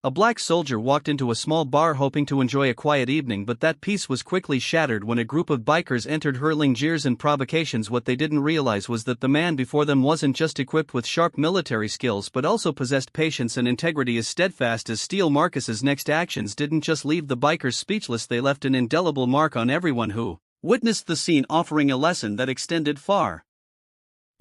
A black soldier walked into a small bar hoping to enjoy a quiet evening, but that peace was quickly shattered when a group of bikers entered hurling jeers and provocations. What they didn't realize was that the man before them wasn't just equipped with sharp military skills but also possessed patience and integrity as steadfast as steel. Marcus's next actions didn't just leave the bikers speechless, they left an indelible mark on everyone who witnessed the scene, offering a lesson that extended far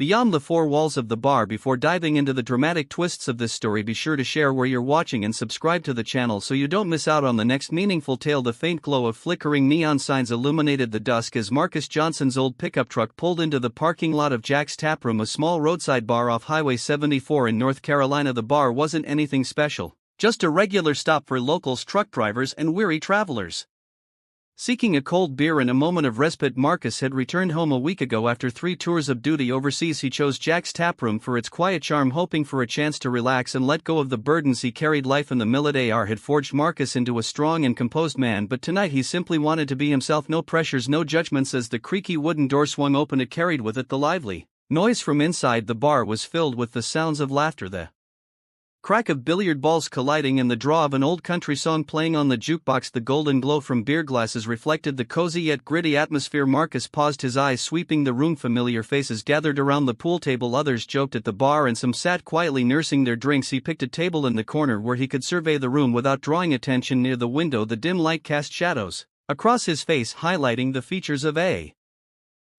beyond the four walls of the bar. Before diving into the dramatic twists of this story, be sure to share where you're watching and subscribe to the channel so you don't miss out on the next meaningful tale. The faint glow of flickering neon signs illuminated the dusk as Marcus Johnson's old pickup truck pulled into the parking lot of Jack's Taproom, a small roadside bar off Highway 74 in North Carolina. The bar wasn't anything special, just a regular stop for locals, truck drivers, and weary travelers seeking a cold beer and a moment of respite. Marcus had returned home a week ago after 3 tours of duty overseas. He chose Jack's Taproom for its quiet charm, hoping for a chance to relax and let go of the burdens he carried. Life in the military had forged Marcus into a strong and composed man, but tonight he simply wanted to be himself. No pressures, no judgments. As the creaky wooden door swung open, it carried with it the lively noise from inside. The bar was filled with the sounds of laughter, the crack of billiard balls colliding, and the draw of an old country song playing on the jukebox. The golden glow from beer glasses reflected the cozy yet gritty atmosphere. Marcus paused, his eyes sweeping the room. Familiar faces gathered around the pool table, others joked at the bar, and some sat quietly nursing their drinks. He picked a table in the corner where he could survey the room without drawing attention. Near the window, the dim light cast shadows across his face, highlighting the features of a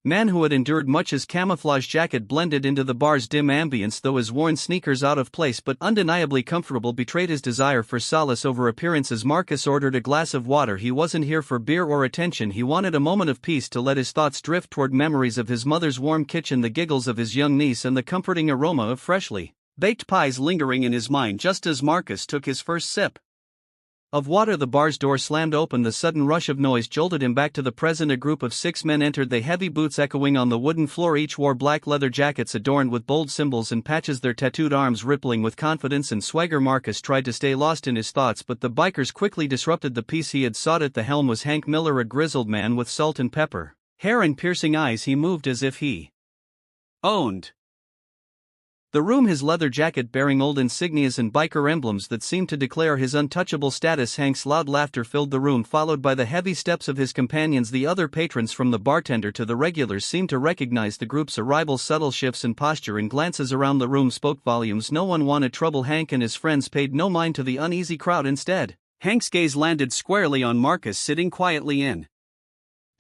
man who had endured much. His camouflage jacket blended into the bar's dim ambience, though his worn sneakers, out of place but undeniably comfortable, betrayed his desire for solace over appearances. Marcus ordered a glass of water. He wasn't here for beer or attention. He wanted a moment of peace to let his thoughts drift toward memories of his mother's warm kitchen, the giggles of his young niece, and the comforting aroma of freshly baked pies lingering in his mind. Just as Marcus took his first sip of water, the bar's door slammed open. The sudden rush of noise jolted him back to the present. A group of 6 men entered, their heavy boots echoing on the wooden floor. Each wore black leather jackets adorned with bold symbols and patches, their tattooed arms rippling with confidence and swagger. Marcus tried to stay lost in his thoughts, but the bikers quickly disrupted the peace he had sought. At the helm was Hank Miller, a grizzled man with salt and pepper hair and piercing eyes. He moved as if he owned the room, his leather jacket bearing old insignias and biker emblems that seemed to declare his untouchable status. Hank's loud laughter filled the room, followed by the heavy steps of his companions. The other patrons, from the bartender to the regulars, seemed to recognize the group's arrival. Subtle shifts in posture and glances around the room spoke volumes. No one wanted trouble. Hank and his friends paid no mind to the uneasy crowd. Instead, Hank's gaze landed squarely on Marcus, sitting quietly in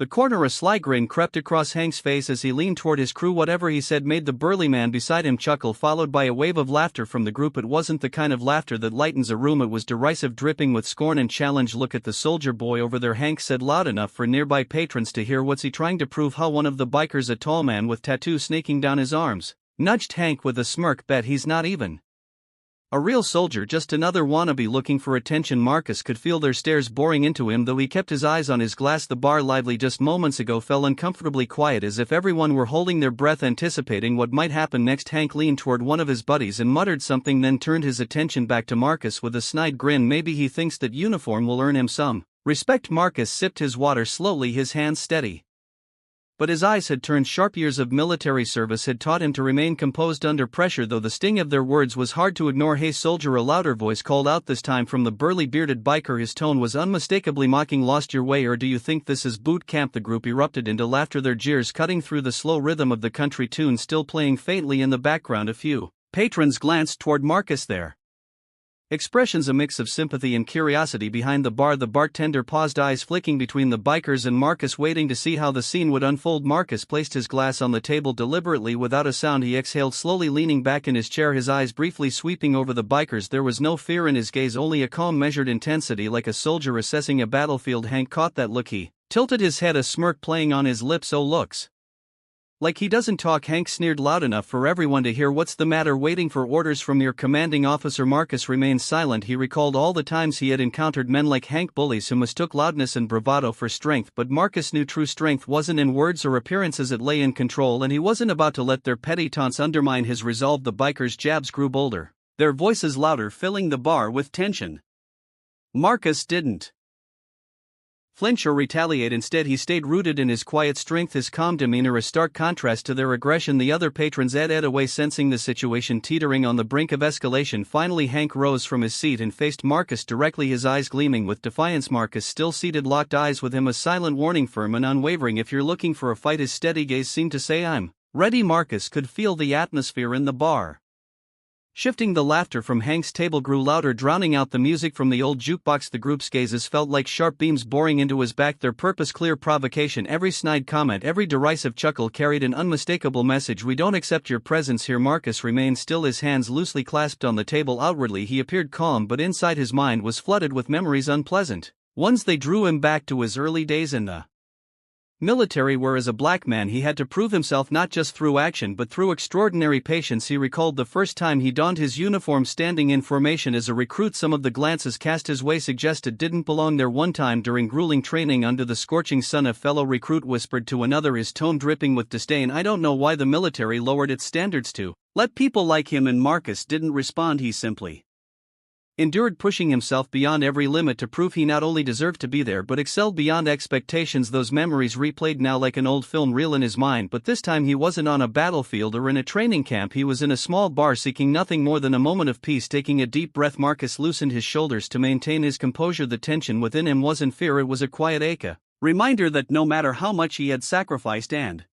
the corner. A sly grin crept across Hank's face as he leaned toward his crew. Whatever he said made the burly man beside him chuckle, followed by a wave of laughter from the group. It wasn't the kind of laughter that lightens a room, it was derisive, dripping with scorn and challenge. Look at the soldier boy over there, Hank said loud enough for nearby patrons to hear. What's he trying to prove? How? One of the bikers, a tall man with tattoos snaking down his arms, nudged Hank with a smirk. Bet he's not even a real soldier, just another wannabe looking for attention. Marcus could feel their stares boring into him, though he kept his eyes on his glass. The bar, lively just moments ago, fell uncomfortably quiet, as if everyone were holding their breath, anticipating what might happen next. Hank leaned toward one of his buddies and muttered something, then turned his attention back to Marcus with a snide grin. Maybe he thinks that uniform will earn him some respect. Marcus sipped his water slowly, his hands steady, but his eyes had turned sharp. Years of military service had taught him to remain composed under pressure, though the sting of their words was hard to ignore. Hey soldier, a louder voice called out, this time from the burly bearded biker. His tone was unmistakably mocking. Lost your way, or do you think this is boot camp? The group erupted into laughter, their jeers cutting through the slow rhythm of the country tune still playing faintly in the background. A few patrons glanced toward Marcus, their expressions a mix of sympathy and curiosity. Behind the bar, the bartender paused, eyes flicking between the bikers and Marcus, waiting to see how the scene would unfold. Marcus placed his glass on the table deliberately. Without a sound, he exhaled, slowly leaning back in his chair, his eyes briefly sweeping over the bikers. There was no fear in his gaze, only a calm, measured intensity, like a soldier assessing a battlefield. Hank caught that look. He tilted his head, a smirk playing on his lips. Oh, looks like he doesn't talk. Hank sneered loud enough for everyone to hear. What's the matter? Waiting for orders from your commanding officer? Marcus remained silent. He recalled all the times he had encountered men like Hank, bullies who mistook loudness and bravado for strength, but Marcus knew true strength wasn't in words or appearances, it lay in control, and he wasn't about to let their petty taunts undermine his resolve. The bikers' jabs grew bolder, their voices louder, filling the bar with tension. Marcus didn't flinch or retaliate. Instead, he stayed rooted in his quiet strength, his calm demeanor, a stark contrast to their aggression. The other patrons edged away, sensing the situation teetering on the brink of escalation. Finally, Hank rose from his seat and faced Marcus directly, his eyes gleaming with defiance. Marcus, still seated, locked eyes with him, a silent warning, firm and unwavering. If you're looking for a fight, his steady gaze seemed to say, I'm ready. Marcus could feel the atmosphere in the bar shifting. The laughter from Hank's table grew louder, drowning out the music from the old jukebox. The group's gazes felt like sharp beams boring into his back, their purpose clear: provocation. Every snide comment, every derisive chuckle carried an unmistakable message. We don't accept your presence here. Marcus remained still, his hands loosely clasped on the table. Outwardly he appeared calm, but inside his mind was flooded with memories, unpleasant ones. They drew him back to his early days in the military, where as a black man he had to prove himself not just through action but through extraordinary patience. He recalled the first time he donned his uniform, standing in formation as a recruit. Some of the glances cast his way suggested didn't belong there. One time during grueling training under the scorching sun, a fellow recruit whispered to another, his tone dripping with disdain, I don't know why the military lowered its standards to let people like him in. Marcus didn't respond, he simply endured, pushing himself beyond every limit to prove he not only deserved to be there but excelled beyond expectations. Those memories replayed now like an old film reel in his mind, but this time he wasn't on a battlefield or in a training camp. He was in a small bar, seeking nothing more than a moment of peace. Taking a deep breath, Marcus loosened his shoulders to maintain his composure. The tension within him wasn't fear, it was a quiet ache, a reminder that no matter how much he had sacrificed and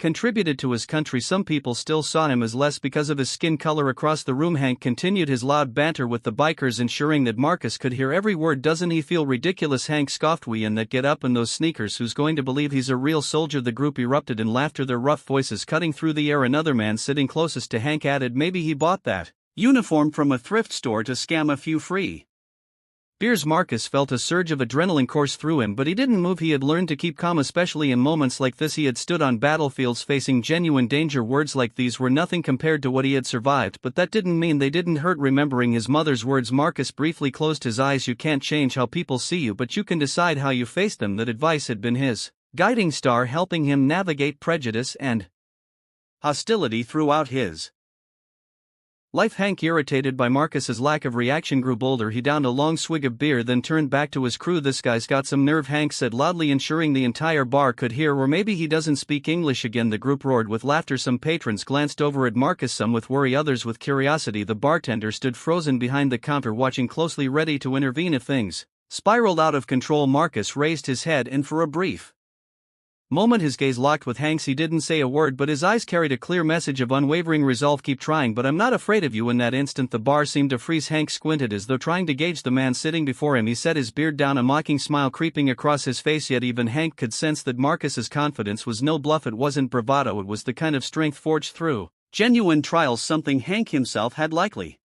contributed to his country, some people still saw him as less because of his skin color. Across the room, Hank continued his loud banter with the bikers, ensuring that Marcus could hear every word. Doesn't he feel ridiculous? Hank scoffed. We in that get up in those sneakers, who's going to believe he's a real soldier? The group erupted in laughter, their rough voices cutting through the air. Another man sitting closest to Hank added, maybe he bought that uniform from a thrift store to scam a few free beers. Marcus felt a surge of adrenaline course through him, but he didn't move. He had learned to keep calm, especially in moments like this. He had stood on battlefields facing genuine danger. Words like these were nothing compared to what he had survived, but that didn't mean they didn't hurt. Remembering his mother's words, Marcus briefly closed his eyes. You can't change how people see you, but you can decide how you face them. That advice had been his guiding star, helping him navigate prejudice and hostility throughout his life. Hank, irritated by Marcus's lack of reaction, grew bolder. He downed a long swig of beer, then turned back to his crew. This guy's got some nerve, Hank said loudly, ensuring the entire bar could hear. Or maybe he doesn't speak English again. The group roared with laughter. Some patrons glanced over at Marcus, some with worry, others with curiosity. The bartender stood frozen behind the counter, watching closely, ready to intervene if things spiraled out of control. Marcus raised his head, and for a brief moment his gaze locked with Hank's. He didn't say a word, but his eyes carried a clear message of unwavering resolve. Keep trying, but I'm not afraid of you. In that instant the bar seemed to freeze. Hank squinted as though trying to gauge the man sitting before him. He set his beard down, a mocking smile creeping across his face, yet even Hank could sense that Marcus's confidence was no bluff. It wasn't bravado, it was the kind of strength forged through genuine trials, something Hank himself had likely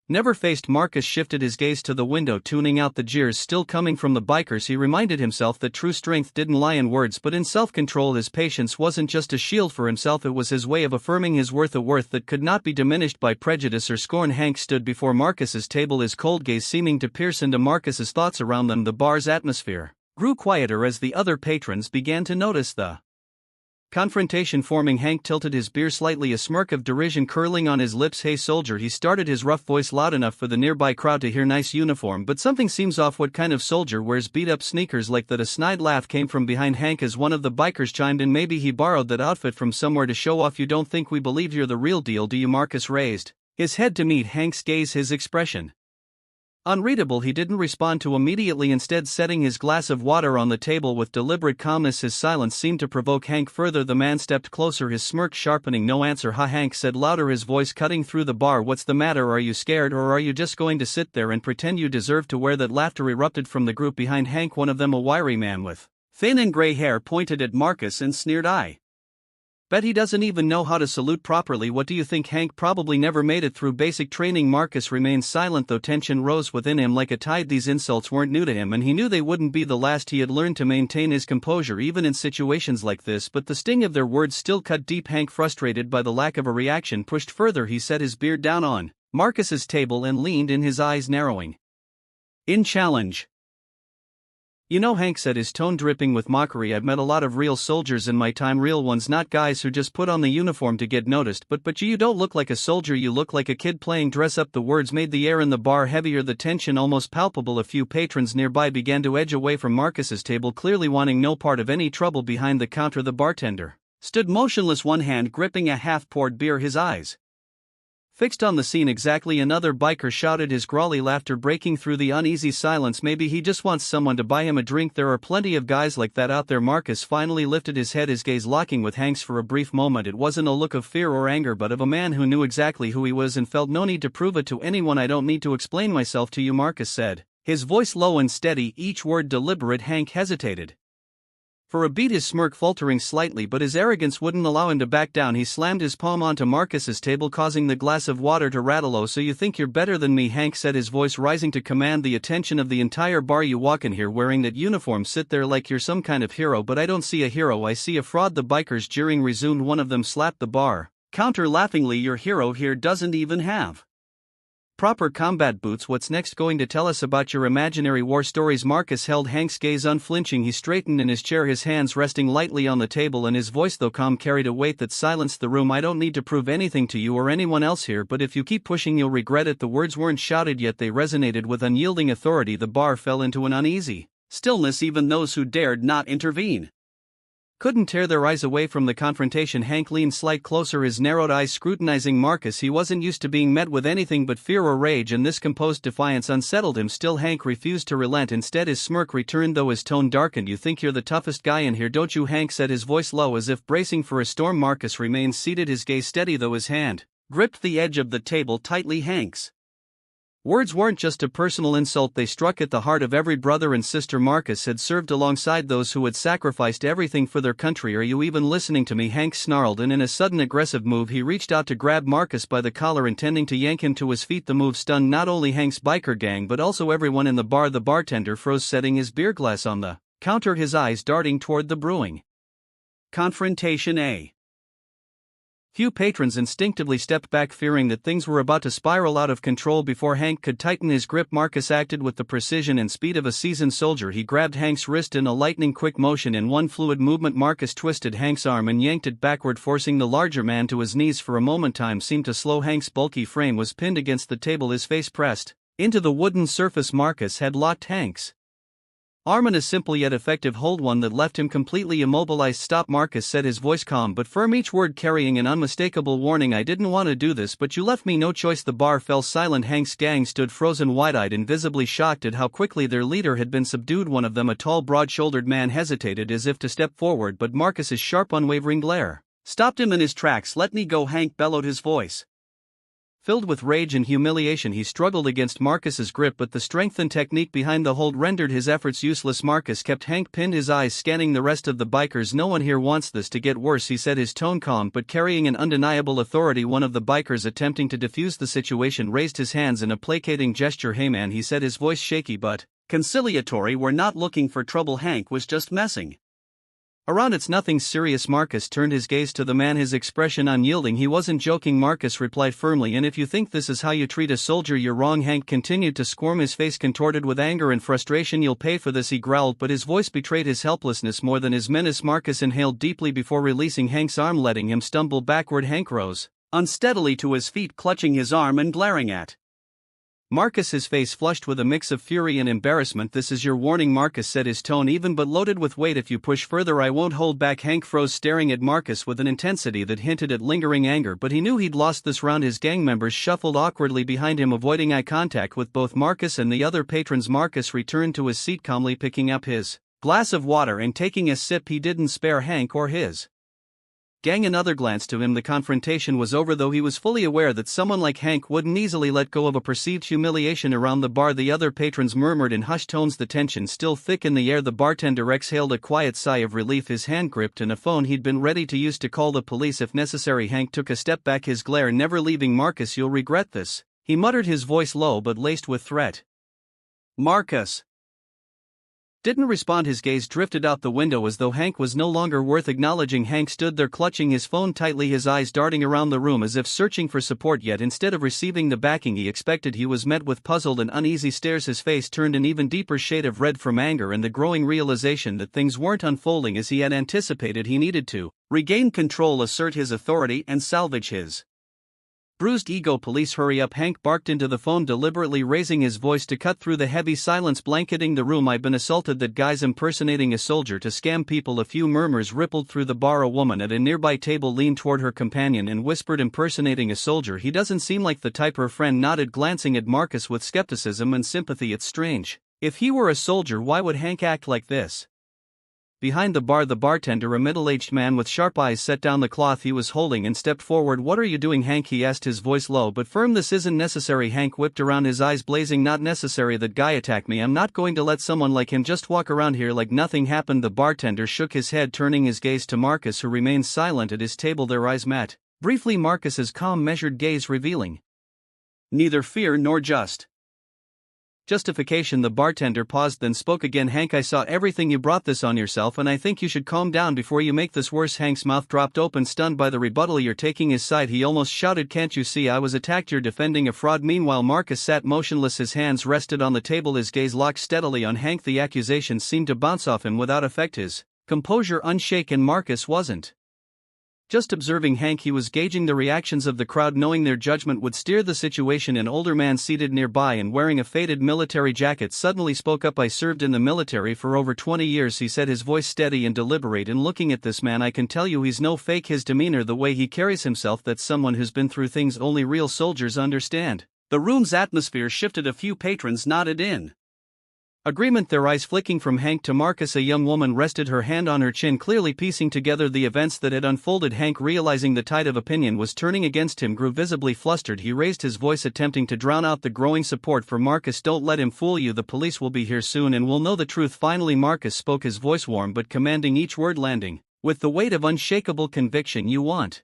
never faced. Marcus shifted his gaze to the window, tuning out the jeers still coming from the bikers. He reminded himself that true strength didn't lie in words but in self-control. His patience wasn't just a shield for himself, it was his way of affirming his worth, a worth that could not be diminished by prejudice or scorn. Hank stood before Marcus's table, his cold gaze seeming to pierce into Marcus's thoughts. Around them the bar's atmosphere grew quieter as the other patrons began to notice the confrontation forming. Hank tilted his beer slightly, a smirk of derision curling on his lips. Hey soldier, he started, his rough voice loud enough for the nearby crowd to hear. Nice uniform, but something seems off. What kind of soldier wears beat-up sneakers like that? A snide laugh came from behind Hank as one of the bikers chimed in, maybe he borrowed that outfit from somewhere to show off. You don't think we believe you're the real deal, do you? Marcus raised his head to meet Hank's gaze, his expression unreadable. He didn't respond to immediately, instead setting his glass of water on the table with deliberate calmness. His silence seemed to provoke Hank further. The man stepped closer, his smirk sharpening. No answer, huh? Hank said louder, his voice cutting through the bar. What's the matter? Are you scared, or are you just going to sit there and pretend you deserve to wear that? Laughter erupted from the group behind Hank. One of them, a wiry man with thin and gray hair, pointed at Marcus and sneered, I bet he doesn't even know how to salute properly. What do you think? Hank probably never made it through basic training. Marcus remained silent, though tension rose within him like a tide. These insults weren't new to him, and he knew they wouldn't be the last. He had learned to maintain his composure even in situations like this, but the sting of their words still cut deep. Hank, frustrated by the lack of a reaction, pushed further. He set his beard down on Marcus's table and leaned in, his eyes narrowing in challenge. You know, Hank said, his tone dripping with mockery, I've met a lot of real soldiers in my time, real ones, not guys who just put on the uniform to get noticed, but you don't look like a soldier, you look like a kid playing dress up. The words made the air in the bar heavier, the tension almost palpable. A few patrons nearby began to edge away from Marcus's table, clearly wanting no part of any trouble. Behind the counter, the bartender stood motionless, one hand gripping a half-poured beer, his eyes fixed on the scene. Exactly, another biker shouted, his growly laughter breaking through the uneasy silence. Maybe he just wants someone to buy him a drink. There are plenty of guys like that out there. Marcus finally lifted his head, his gaze locking with Hank's for a brief moment. It wasn't a look of fear or anger, but of a man who knew exactly who he was and felt no need to prove it to anyone. I don't need to explain myself to you, Marcus said, his voice low and steady, each word deliberate. Hank hesitated for a beat, his smirk faltering slightly, but his arrogance wouldn't allow him to back down. He slammed his palm onto Marcus's table, causing the glass of water to rattle. Oh, so you think you're better than me, Hank said, his voice rising to command the attention of the entire bar. You walk in here wearing that uniform, sit there like you're some kind of hero, but I don't see a hero, I see a fraud. The bikers jeering resumed. One of them slapped the bar counter laughingly. Your hero here doesn't even have proper combat boots. What's next? Going to tell us about your imaginary war stories? Marcus held Hank's gaze unflinching. He straightened in his chair, his hands resting lightly on the table, and his voice, though calm, carried a weight that silenced the room. I don't need to prove anything to you or anyone else here, but if you keep pushing you'll regret it. The words weren't shouted, yet they resonated with unyielding authority. The bar fell into an uneasy stillness. Even those who dared not intervene couldn't tear their eyes away from the confrontation. Hank leaned slight closer, his narrowed eyes scrutinizing Marcus. He wasn't used to being met with anything but fear or rage, and this composed defiance unsettled him. Still, Hank refused to relent. Instead, his smirk returned, though his tone darkened. You think you're the toughest guy in here, don't you? Hank said, his voice low, as if bracing for a storm. Marcus remained seated, his gaze steady, though his hand gripped the edge of the table tightly. Hank's words weren't just a personal insult, they struck at the heart of every brother and sister Marcus had served alongside, those who had sacrificed everything for their country. Are you even listening to me? Hank snarled, and in a sudden aggressive move he reached out to grab Marcus by the collar, intending to yank him to his feet. The move stunned not only Hank's biker gang but also everyone in the bar. The bartender froze, setting his beer glass on the counter, his eyes darting toward the brewing confrontation. Few patrons instinctively stepped back, fearing that things were about to spiral out of control. Before Hank could tighten his grip, Marcus acted with the precision and speed of a seasoned soldier. He grabbed Hank's wrist in a lightning-quick motion. In one fluid movement, Marcus twisted Hank's arm and yanked it backward, forcing the larger man to his knees. For a moment, time seemed to slow. Hank's bulky frame was pinned against the table, his face pressed into the wooden surface. Marcus had locked Hank's arm in a simple yet effective hold, one that left him completely immobilized. Stop, Marcus said, his voice calm but firm, each word carrying an unmistakable warning. I didn't want to do this, but you left me no choice. The bar fell silent. Hank's gang stood frozen, wide-eyed and visibly shocked at how quickly their leader had been subdued. One of them, a tall, broad-shouldered man, hesitated as if to step forward, but Marcus's sharp, unwavering glare stopped him in his tracks. Let me go, Hank bellowed, his voice filled with rage and humiliation. He struggled against Marcus's grip, but the strength and technique behind the hold rendered his efforts useless. Marcus kept Hank pinned, his eyes scanning the rest of the bikers. No one here wants this to get worse, he said, his tone calm but carrying an undeniable authority. One of the bikers, attempting to defuse the situation, raised his hands in a placating gesture. Hey man, he said, his voice shaky but conciliatory, we're not looking for trouble. Hank was just messing around, it's nothing serious. Marcus turned his gaze to the man, his expression unyielding. He wasn't joking, Marcus replied firmly, and if you think this is how you treat a soldier, you're wrong. Hank continued to squirm, his face contorted with anger and frustration. You'll pay for this, he growled, but his voice betrayed his helplessness more than his menace. Marcus inhaled deeply before releasing Hank's arm, letting him stumble backward. Hank rose unsteadily to his feet, clutching his arm and glaring at Marcus, his face flushed with a mix of fury and embarrassment. This is your warning, Marcus said, his tone even but loaded with weight. If you push further, I won't hold back. Hank froze, staring at Marcus with an intensity that hinted at lingering anger, but he knew he'd lost this round. His gang members shuffled awkwardly behind him, avoiding eye contact with both Marcus and the other patrons. Marcus returned to his seat, calmly picking up his glass of water and taking a sip. He didn't spare Hank or his gang another glance. To him, the confrontation was over, though he was fully aware that someone like Hank wouldn't easily let go of a perceived humiliation. Around the bar, the other patrons murmured in hushed tones, the tension still thick in the air. The bartender exhaled a quiet sigh of relief, his hand gripped in a phone he'd been ready to use to call the police if necessary. Hank took a step back, his glare never leaving Marcus. You'll regret this, he muttered, his voice low but laced with threat. Marcus didn't respond. His gaze drifted out the window as though Hank was no longer worth acknowledging. Hank stood there clutching his phone tightly, his eyes darting around the room as if searching for support, yet instead of receiving the backing he expected, he was met with puzzled and uneasy stares. His face turned an even deeper shade of red from anger and the growing realization that things weren't unfolding as he had anticipated. He needed to regain control, assert his authority, and salvage his bruised ego. Police, hurry up, Hank barked into the phone, deliberately raising his voice to cut through the heavy silence blanketing the room. I've been assaulted. That guy's impersonating a soldier to scam people. A few murmurs rippled through the bar. A woman at a nearby table leaned toward her companion and whispered, impersonating a soldier? He doesn't seem like the type. Her friend nodded, glancing at Marcus with skepticism and sympathy. It's strange. If he were a soldier, why would Hank act like this? Behind the bar, the bartender, a middle-aged man with sharp eyes, set down the cloth he was holding and stepped forward. What are you doing, Hank? He asked, his voice low but firm. This isn't necessary. Hank whipped around, his eyes blazing. Not necessary? That guy attacked me. I'm not going to let someone like him just walk around here like nothing happened. The bartender shook his head, turning his gaze to Marcus, who remained silent at his table. Their eyes met briefly, Marcus's calm, measured gaze revealing neither fear nor justification. The bartender paused, then spoke again. Hank, I saw everything. You brought this on yourself, and I think you should calm down before you make this worse. Hank's mouth dropped open, stunned by the rebuttal. You're taking his side, he almost shouted. Can't you see I was attacked? You're defending a fraud. Meanwhile, Marcus sat motionless, his hands rested on the table, his gaze locked steadily on Hank. The accusations seemed to bounce off him without effect, his composure unshaken. Marcus wasn't just observing Hank, he was gauging the reactions of the crowd, knowing their judgment would steer the situation. An older man seated nearby and wearing a faded military jacket suddenly spoke up. I served in the military for over 20 years, he said, his voice steady and deliberate. And looking at this man, I can tell you he's no fake. His demeanor, the way he carries himself, that's someone who's been through things only real soldiers understand. The room's atmosphere shifted. A few patrons nodded in agreement, their eyes flicking from Hank to Marcus. A young woman rested her hand on her chin, clearly piecing together the events that had unfolded. Hank, realizing the tide of opinion was turning against him, grew visibly flustered. He raised his voice, attempting to drown out the growing support for Marcus. Don't let him fool you. The police will be here soon and will know the truth. Finally, Marcus spoke, his voice warm but commanding, each word landing with the weight of unshakable conviction. You want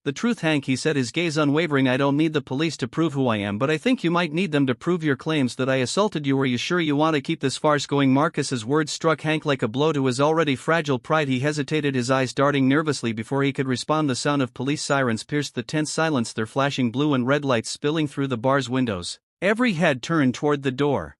the truth, Hank, he said, his gaze unwavering. I don't need the police to prove who I am, but I think you might need them to prove your claims that I assaulted you. Are you sure you want to keep this farce going? Marcus's words struck Hank like a blow to his already fragile pride. He hesitated, his eyes darting nervously before he could respond. The sound of police sirens pierced the tense silence, their flashing blue and red lights spilling through the bar's windows. Every head turned toward the door,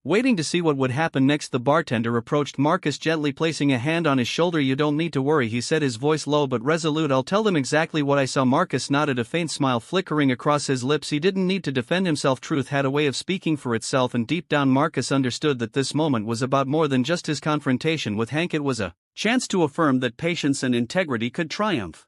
waiting to see what would happen next. The bartender approached Marcus, gently placing a hand on his shoulder. You don't need to worry, he said, his voice low but resolute. I'll tell them exactly what I saw. Marcus nodded, a faint smile flickering across his lips. He didn't need to defend himself. Truth had a way of speaking for itself, and deep down Marcus understood that this moment was about more than just his confrontation with Hank. It was a chance to affirm that patience and integrity could triumph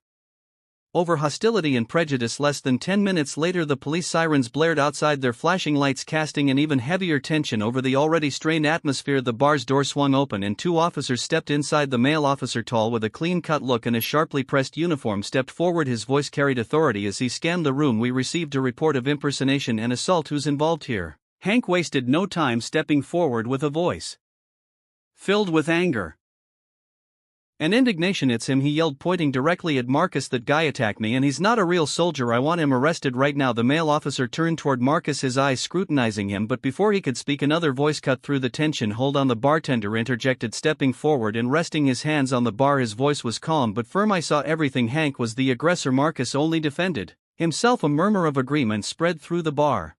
over hostility and prejudice. Less than 10 minutes later, the police sirens blared outside, their flashing lights casting an even heavier tension over the already strained atmosphere. The bar's door swung open and two officers stepped inside. The male officer, tall with a clean-cut look and a sharply pressed uniform, stepped forward, his voice carried authority as he scanned the room. We received a report of impersonation and assault. Who's involved here? Hank wasted no time, stepping forward with a voice filled with anger and indignation. It's him, he yelled, pointing directly at Marcus. That guy attacked me and he's not a real soldier. I want him arrested right now. The male officer turned toward Marcus, his eyes scrutinizing him, but before he could speak, another voice cut through the tension. Hold on, the bartender interjected, stepping forward and resting his hands on the bar. His voice was calm but firm. I saw everything. Hank was the aggressor. Marcus only defended himself. A murmur of agreement spread through the bar.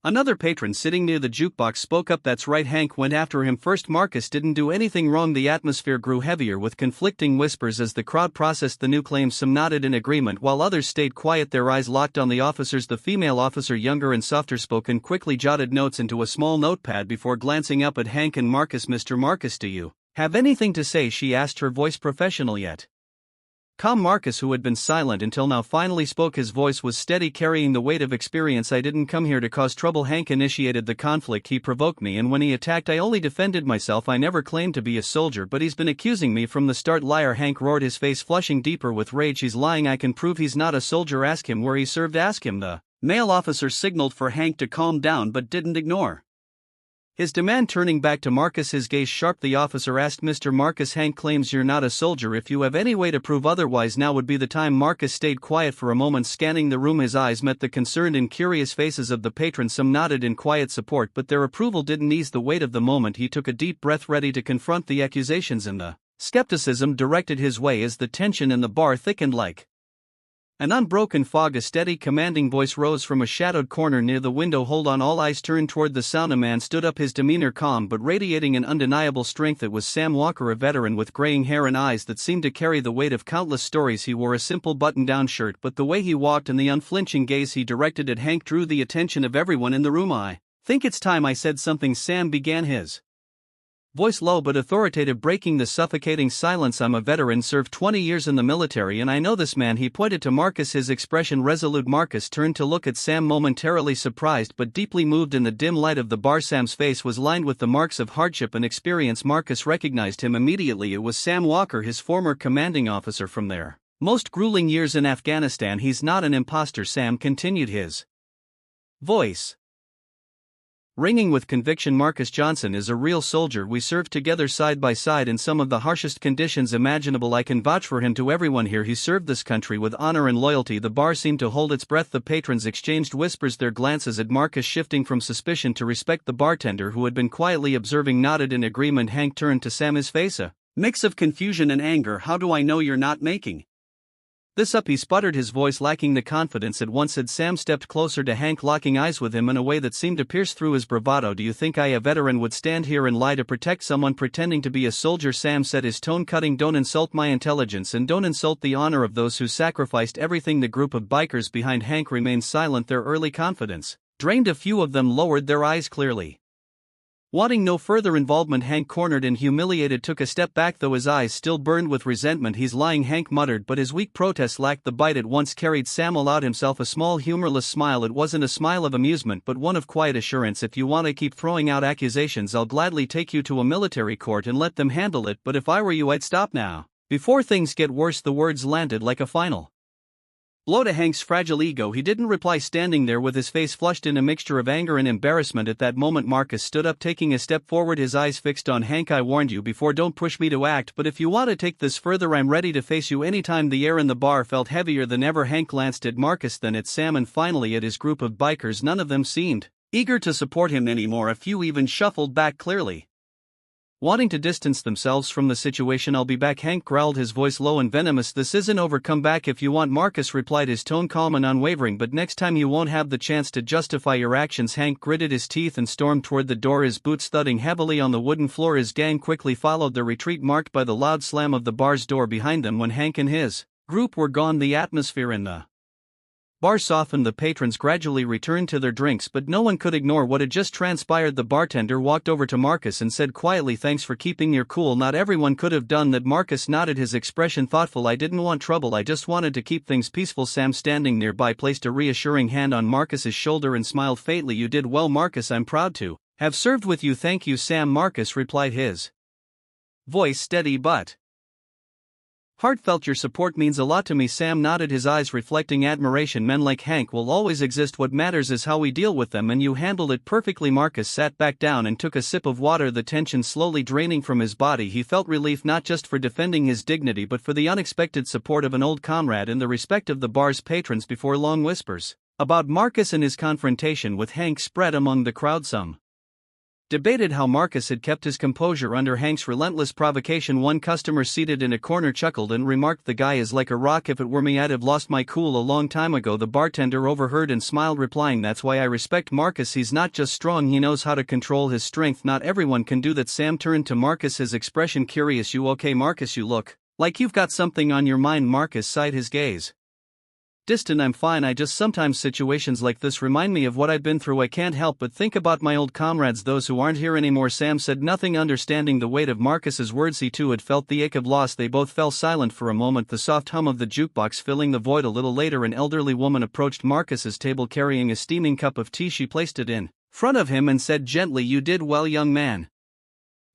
Another patron sitting near the jukebox spoke up. That's right, Hank went after him first. Marcus didn't do anything wrong. The atmosphere grew heavier with conflicting whispers as the crowd processed the new claims. Some nodded in agreement while others stayed quiet, their eyes locked on the officers. The female officer, younger and softer spoken, quickly jotted notes into a small notepad before glancing up at Hank and Marcus. Mr. Marcus, do you have anything to say? She asked, her voice professional yet calm. Marcus, who had been silent until now, finally spoke. His voice was steady, carrying the weight of experience. I didn't come here to cause trouble. Hank initiated the conflict. He provoked me, and when he attacked I only defended myself. I never claimed to be a soldier, but he's been accusing me from the start. Liar, Hank roared, his face flushing deeper with rage. He's lying. I can prove he's not a soldier. Ask him where he served. Ask him. The male officer signaled for Hank to calm down but didn't ignore His demand turning back to Marcus, his gaze sharp, the officer asked, "Mr. Marcus, Hank claims you're not a soldier. If you have any way to prove otherwise, now would be the time." Marcus stayed quiet for a moment, scanning the room. His eyes met the concerned and curious faces of the patrons. Some nodded in quiet support, but their approval didn't ease the weight of the moment. He took a deep breath, ready to confront the accusations and the skepticism directed his way as the tension in the bar thickened like an unbroken fog. A steady, commanding voice rose from a shadowed corner near the window. "Hold on." All eyes turned toward the sound. A man stood up, his demeanor calm but radiating an undeniable strength. It was Sam Walker, a veteran with graying hair and eyes that seemed to carry the weight of countless stories. He wore a simple button-down shirt, but the way he walked and the unflinching gaze he directed at Hank drew the attention of everyone in the room. "I think it's time I said something," Sam began, his voice low but authoritative, breaking the suffocating silence. "I'm a veteran, served 20 years in the military, and I know this man." He pointed to Marcus, his expression resolute. Marcus turned to look at Sam, momentarily surprised but deeply moved. In the dim light of the bar, Sam's face was lined with the marks of hardship and experience. Marcus recognized him immediately. It was Sam Walker, his former commanding officer from their most grueling years in Afghanistan. "He's not an imposter," Sam continued, his voice ringing with conviction. "Marcus Johnson is a real soldier. We served together side by side in some of the harshest conditions imaginable. I can vouch for him to everyone here. He served this country with honor and loyalty." The bar seemed to hold its breath. The patrons exchanged whispers, their glances at Marcus shifting from suspicion to respect. The bartender, who had been quietly observing, nodded in agreement. Hank turned to Sam, his face a mix of confusion and anger. "How do I know you're not making this up?" he sputtered, his voice lacking the confidence it once had. Sam stepped closer to Hank, locking eyes with him in a way that seemed to pierce through his bravado. "Do you think I, a veteran, would stand here and lie to protect someone pretending to be a soldier?" Sam said, his tone cutting. "Don't insult my intelligence and don't insult the honor of those who sacrificed everything." The group of bikers behind Hank remained silent, their early confidence drained. A few of them lowered their eyes, clearly wanting no further involvement. Hank, cornered and humiliated, took a step back, though his eyes still burned with resentment. "He's lying," Hank muttered, but his weak protest lacked the bite it once carried. Sam allowed himself a small, humorless smile. It wasn't a smile of amusement, but one of quiet assurance. "If you want to keep throwing out accusations, I'll gladly take you to a military court and let them handle it, but if I were you, I'd stop now, before things get worse." The words landed like a final blow to Hank's fragile ego. He didn't reply, standing there with his face flushed in a mixture of anger and embarrassment. At that moment, Marcus stood up, taking a step forward, his eyes fixed on Hank. "I warned you before, don't push me to act, but if you want to take this further, I'm ready to face you anytime." The air in the bar felt heavier than ever. Hank glanced at Marcus, then at Sam, and finally at his group of bikers. None of them seemed eager to support him anymore. A few even shuffled back, clearly wanting to distance themselves from the situation. "I'll be back," Hank growled, his voice low and venomous. "This isn't over. Come back if you want." Marcus replied, his tone calm and unwavering. "But next time you won't have the chance to justify your actions." Hank gritted his teeth and stormed toward the door, his boots thudding heavily on the wooden floor. His gang quickly followed, their retreat marked by the loud slam of the bar's door behind them. When Hank and his group were gone, the atmosphere in the bar softened. The patrons gradually returned to their drinks, but no one could ignore what had just transpired. The bartender walked over to Marcus and said quietly, "Thanks for keeping your cool." Not everyone could have done that. Marcus nodded, his expression thoughtful. "I didn't want trouble, I just wanted to keep things peaceful." Sam, standing nearby, placed a reassuring hand on Marcus's shoulder and smiled faintly. "You did well, Marcus. I'm proud to have served with you." "Thank you, Sam," Marcus replied, his voice steady but heartfelt. "Your support means a lot to me." Sam nodded, his eyes reflecting admiration. "Men like Hank will always exist. What matters is how we deal with them, and you handled it perfectly." Marcus sat back down and took a sip of water, the tension slowly draining from his body. He felt relief, not just for defending his dignity but for the unexpected support of an old comrade and the respect of the bar's patrons. Before long, whispers about Marcus and his confrontation with Hank spread among the crowd. Some debated how Marcus had kept his composure under Hank's relentless provocation. One customer seated in a corner chuckled and remarked, "The guy is like a rock. If it were me, I'd have lost my cool a long time ago." The bartender overheard and smiled, replying, "That's why I respect Marcus. He's not just strong, he knows how to control his strength. Not everyone can do that." Sam turned to Marcus, his expression curious. "You okay, Marcus? You look like you've got something on your mind." Marcus sighed, his gaze distant. "I'm fine. I just sometimes situations like this remind me of what I've been through. I can't help but think about my old comrades, those who aren't here anymore." Sam said nothing, understanding the weight of Marcus's words. He too had felt the ache of loss. They both fell silent for a moment, the soft hum of the jukebox filling the void. A little later, an elderly woman approached Marcus's table carrying a steaming cup of tea. She placed it in front of him and said gently, "You did well, young man.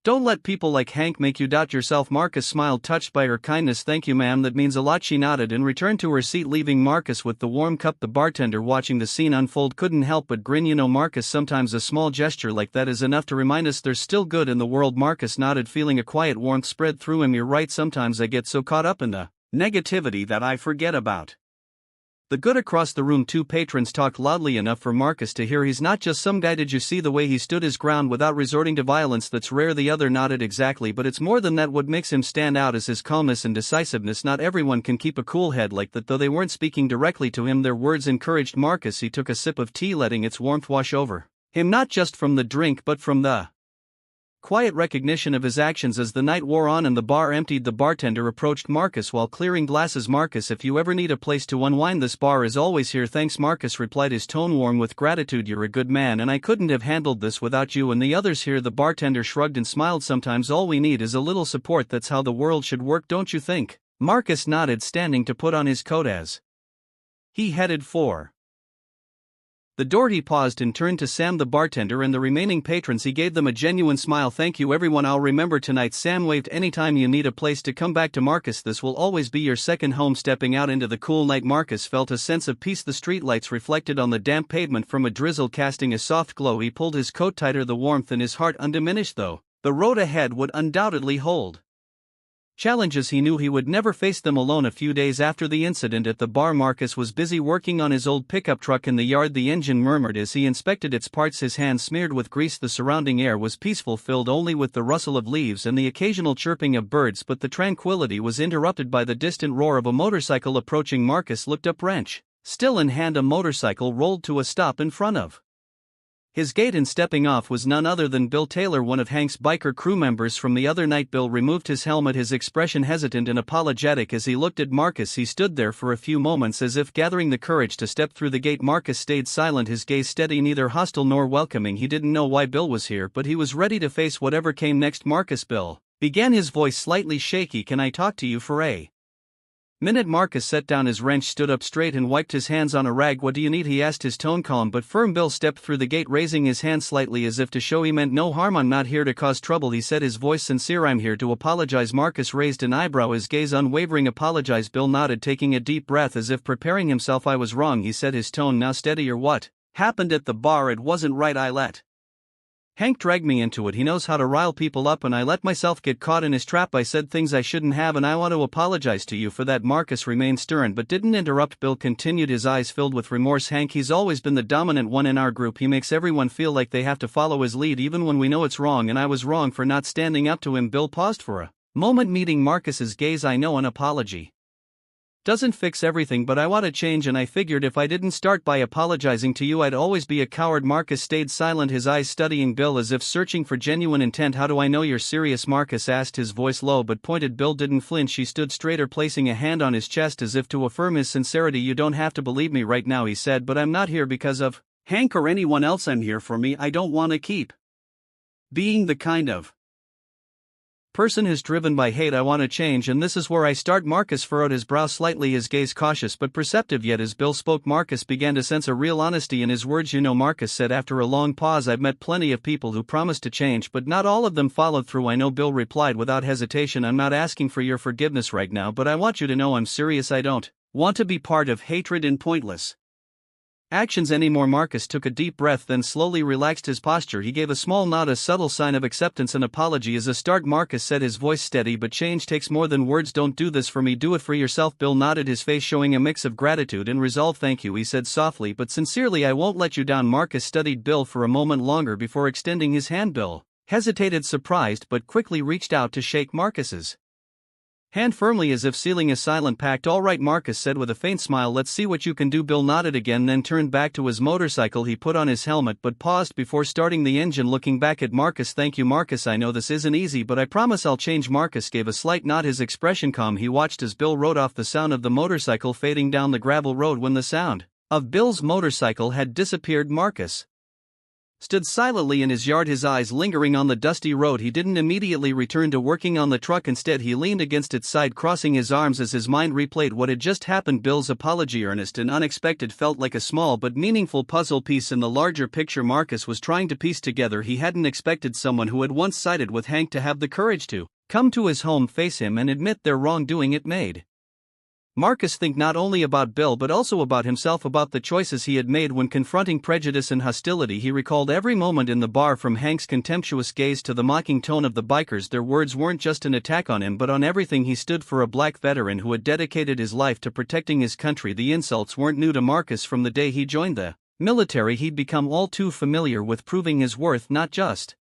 Don't let people like Hank make you doubt yourself. Marcus smiled, touched by her kindness. Thank you, ma'am, that means a lot. She nodded and returned to her seat, leaving Marcus with the warm cup. The bartender, watching the scene unfold, couldn't help but grin. You know, Marcus, sometimes a small gesture like that is enough to remind us there's still good in the world. Marcus nodded, feeling a quiet warmth spread through him. You're right, sometimes I get so caught up in the negativity that I forget about the good. Across the room, two patrons talked loudly enough for Marcus to hear. He's not just some guy. Did you see the way he stood his ground without resorting to violence? That's rare. The other nodded. Exactly, but it's more than that. What makes him stand out is his calmness and decisiveness. Not everyone can keep a cool head like that. Though they weren't speaking directly to him, their words encouraged Marcus. He took a sip of tea, letting its warmth wash over him, not just from the drink but from the quiet recognition of his actions. As the night wore on and the bar emptied, the bartender approached Marcus while clearing glasses. Marcus, if you ever need a place to unwind, this bar is always here. Thanks, Marcus replied, his tone warm with gratitude. You're a good man, and I couldn't have handled this without you and the others here. The bartender shrugged and smiled. Sometimes all we need is a little support. That's how the world should work, don't you think? Marcus nodded, standing to put on his coat as he headed for the door. He paused and turned to Sam, the bartender, and the remaining patrons. He gave them a genuine smile. Thank you, everyone. I'll remember tonight. Sam waved. Anytime you need a place to come back to, Marcus, this will always be your second home. Stepping out into the cool night, Marcus felt a sense of peace. The streetlights reflected on the damp pavement from a drizzle, casting a soft glow. He pulled his coat tighter, the warmth in his heart undiminished. Though the road ahead would undoubtedly hold challenges, he knew he would never face them alone. A few days after the incident at the bar, Marcus was busy working on his old pickup truck in the yard. The engine murmured as he inspected its parts, his hands smeared with grease. The surrounding air was peaceful, filled only with the rustle of leaves and the occasional chirping of birds, but the tranquility was interrupted by the distant roar of a motorcycle approaching. Marcus looked up, wrench still in hand. A motorcycle rolled to a stop in front of his gate, and stepping off was none other than Bill Taylor, one of Hank's biker crew members from the other night. Bill removed his helmet, his expression hesitant and apologetic as he looked at Marcus. He stood there for a few moments as if gathering the courage to step through the gate. Marcus stayed silent, his gaze steady, neither hostile nor welcoming. He didn't know why Bill was here, but he was ready to face whatever came next. Marcus, Bill began, his voice slightly shaky, can I talk to you for a minute? Marcus set down his wrench, stood up straight, and wiped his hands on a rag. What do you need? He asked, his tone calm but firm. Bill stepped through the gate, raising his hand slightly as if to show he meant no harm. I'm not here to cause trouble, he said, his voice sincere. I'm here to apologize. Marcus raised an eyebrow, his gaze unwavering. Apologize? Bill nodded, taking a deep breath as if preparing himself. I was wrong, he said, his tone now steadier. What happened at the bar? It wasn't right. I let Hank drag me into it. He knows how to rile people up, and I let myself get caught in his trap. I said things I shouldn't have, and I want to apologize to you for that. Marcus remained stern but didn't interrupt. Bill continued, his eyes filled with remorse. Hank, he's always been the dominant one in our group. He makes everyone feel like they have to follow his lead even when we know it's wrong, and I was wrong for not standing up to him. Bill paused for a moment, meeting Marcus's gaze. I know an apology doesn't fix everything, but I want to change, and I figured if I didn't start by apologizing to you, I'd always be a coward. Marcus stayed silent, his eyes studying Bill as if searching for genuine intent. How do I know you're serious? Marcus asked, his voice low but pointed. Bill didn't flinch. He stood straighter, placing a hand on his chest as if to affirm his sincerity. You don't have to believe me right now, he said, but I'm not here because of Hank or anyone else. I'm here for me. I don't want to keep being the kind of person who's driven by hate. I want to change, and this is where I start. Marcus furrowed his brow slightly, his gaze cautious but perceptive. Yet as Bill spoke, Marcus began to sense a real honesty in his words. You know, Marcus said after a long pause, I've met plenty of people who promised to change, but not all of them followed through. I know, Bill replied without hesitation. I'm not asking for your forgiveness right now, but I want you to know I'm serious. I don't want to be part of hatred and pointless actions anymore. Marcus took a deep breath, then slowly relaxed his posture. He gave a small nod, a subtle sign of acceptance. An apology is a start, Marcus said, his voice steady, but change takes more than words. Don't do this for me, do it for yourself. Bill nodded, his face showing a mix of gratitude and resolve. Thank you, he said softly but sincerely. I won't let you down. Marcus studied Bill for a moment longer before extending his hand. Bill hesitated, surprised, but quickly reached out to shake Marcus's hand firmly as if sealing a silent pact. All right, Marcus said with a faint smile, let's see what you can do. Bill nodded again, then turned back to his motorcycle. He put on his helmet but paused before starting the engine, looking back at Marcus. Thank you, Marcus, I know this isn't easy, but I promise I'll change. Marcus gave a slight nod, his expression calm. He watched as Bill rode off, the sound of the motorcycle fading down the gravel road. When the sound of Bill's motorcycle had disappeared, Marcus stood silently in his yard, his eyes lingering on the dusty road. He didn't immediately return to working on the truck. Instead, he leaned against its side, crossing his arms as his mind replayed what had just happened. Bill's apology, earnest and unexpected, felt like a small but meaningful puzzle piece in the larger picture Marcus was trying to piece together. He hadn't expected someone who had once sided with Hank to have the courage to come to his home, face him, and admit their wrongdoing. It made Marcus think not only about Bill but also about himself, about the choices he had made when confronting prejudice and hostility. He recalled every moment in the bar, from Hank's contemptuous gaze to the mocking tone of the bikers. Their words weren't just an attack on him but on everything he stood for, a black veteran who had dedicated his life to protecting his country. The insults weren't new to Marcus. From the day he joined the military, he'd become all too familiar with proving his worth, not just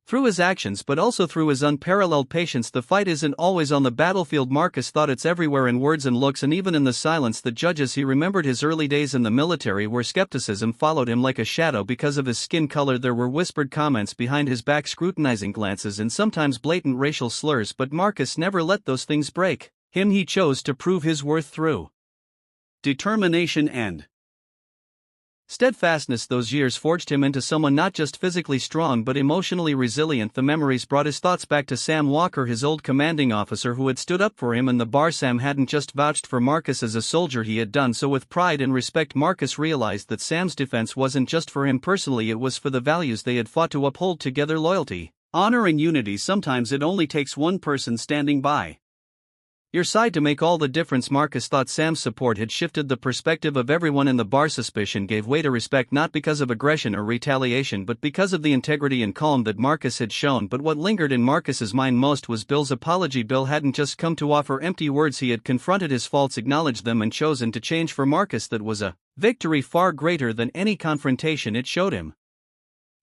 through his actions but also through his unparalleled patience. The fight isn't always on the battlefield, Marcus thought. It's everywhere, in words and looks, and even in the silence that judges. He remembered his early days in the military, where skepticism followed him like a shadow because of his skin color. There were whispered comments behind his back, scrutinizing glances, and sometimes blatant racial slurs, but Marcus never let those things break him. He chose to prove his worth through determination and steadfastness. Those years forged him into someone not just physically strong but emotionally resilient. The memories brought his thoughts back to Sam Walker, his old commanding officer who had stood up for him in the bar. Sam hadn't just vouched for Marcus as a soldier, he had done so with pride and respect. Marcus realized that Sam's defense wasn't just for him personally, it was for the values they had fought to uphold together: loyalty, honor, and unity. Sometimes it only takes one person standing by your side to make all the difference. Marcus thought Sam's support had shifted the perspective of everyone in the bar. Suspicion gave way to respect, not because of aggression or retaliation but because of the integrity and calm that Marcus had shown. But what lingered in Marcus's mind most was Bill's apology. Bill hadn't just come to offer empty words, he had confronted his faults, acknowledged them, and chosen to change. For Marcus, that was a victory far greater than any confrontation. It showed him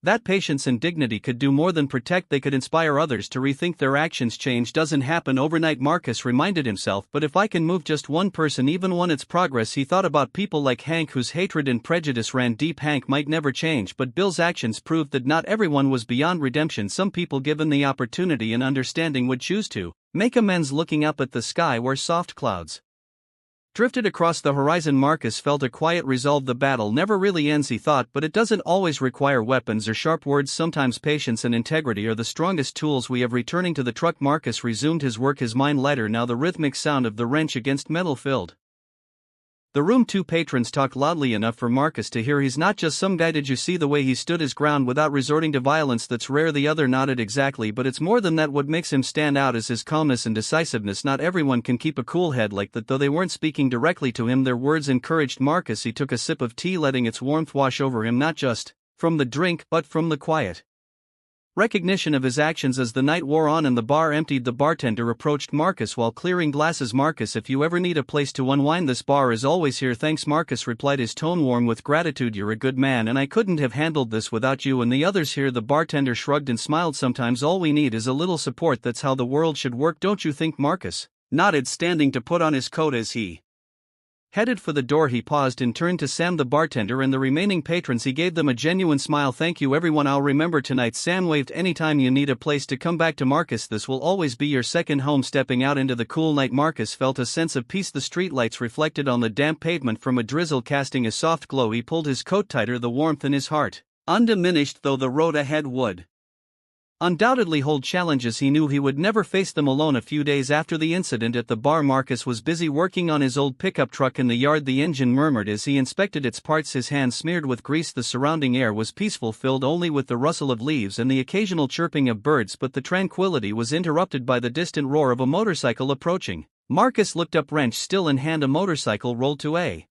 that patience and dignity could do more than protect, they could inspire others to rethink their actions. Change doesn't happen overnight, Marcus reminded himself, but if I can move just one person, even one, it's progress. He thought about people like Hank, whose hatred and prejudice ran deep. Hank might never change, but Bill's actions proved that not everyone was beyond redemption. Some people, given the opportunity and understanding, would choose to make amends. Looking up at the sky where soft clouds drifted across the horizon, Marcus felt a quiet resolve. The battle never really ends, he thought, but it doesn't always require weapons or sharp words. Sometimes patience and integrity are the strongest tools we have. Returning to the truck, Marcus resumed his work, his mind lighter now. The rhythmic sound of the wrench against metal filled the room. Two patrons talked loudly enough for Marcus to hear. He's not just some guy. Did you see the way he stood his ground without resorting to violence? That's rare. The other nodded. Exactly, but it's more than that. What makes him stand out is his calmness and decisiveness. Not everyone can keep a cool head like that. Though they weren't speaking directly to him, their words encouraged Marcus. He took a sip of tea, letting its warmth wash over him, not just from the drink but from the quiet recognition of his actions. As the night wore on and the bar emptied, the bartender approached Marcus while clearing glasses. Marcus, if you ever need a place to unwind, this bar is always here. Thanks, Marcus replied, his tone warm with gratitude. You're a good man, and I couldn't have handled this without you and the others here. The bartender shrugged and smiled. Sometimes all we need is a little support. That's how the world should work, don't you think? Marcus nodded, standing to put on his coat. As he headed for the door, he paused and turned to Sam, the bartender, and the remaining patrons. He gave them a genuine smile. Thank you everyone, I'll remember tonight. Sam waved. Anytime you need a place to come back to, Marcus, this will always be your second home. Stepping out into the cool night, Marcus felt a sense of peace. The streetlights reflected on the damp pavement from a drizzle, casting a soft glow. He pulled his coat tighter, the warmth in his heart undiminished. Though the road ahead would undoubtedly hold challenges, he knew he would never face them alone. A few days after the incident at the bar, Marcus was busy working on his old pickup truck in the yard. The engine murmured as he inspected its parts, his hands smeared with grease. The surrounding air was peaceful, filled only with the rustle of leaves and the occasional chirping of birds, but the tranquility was interrupted by the distant roar of a motorcycle approaching. Marcus looked up, wrench still in hand. A motorcycle rolled to a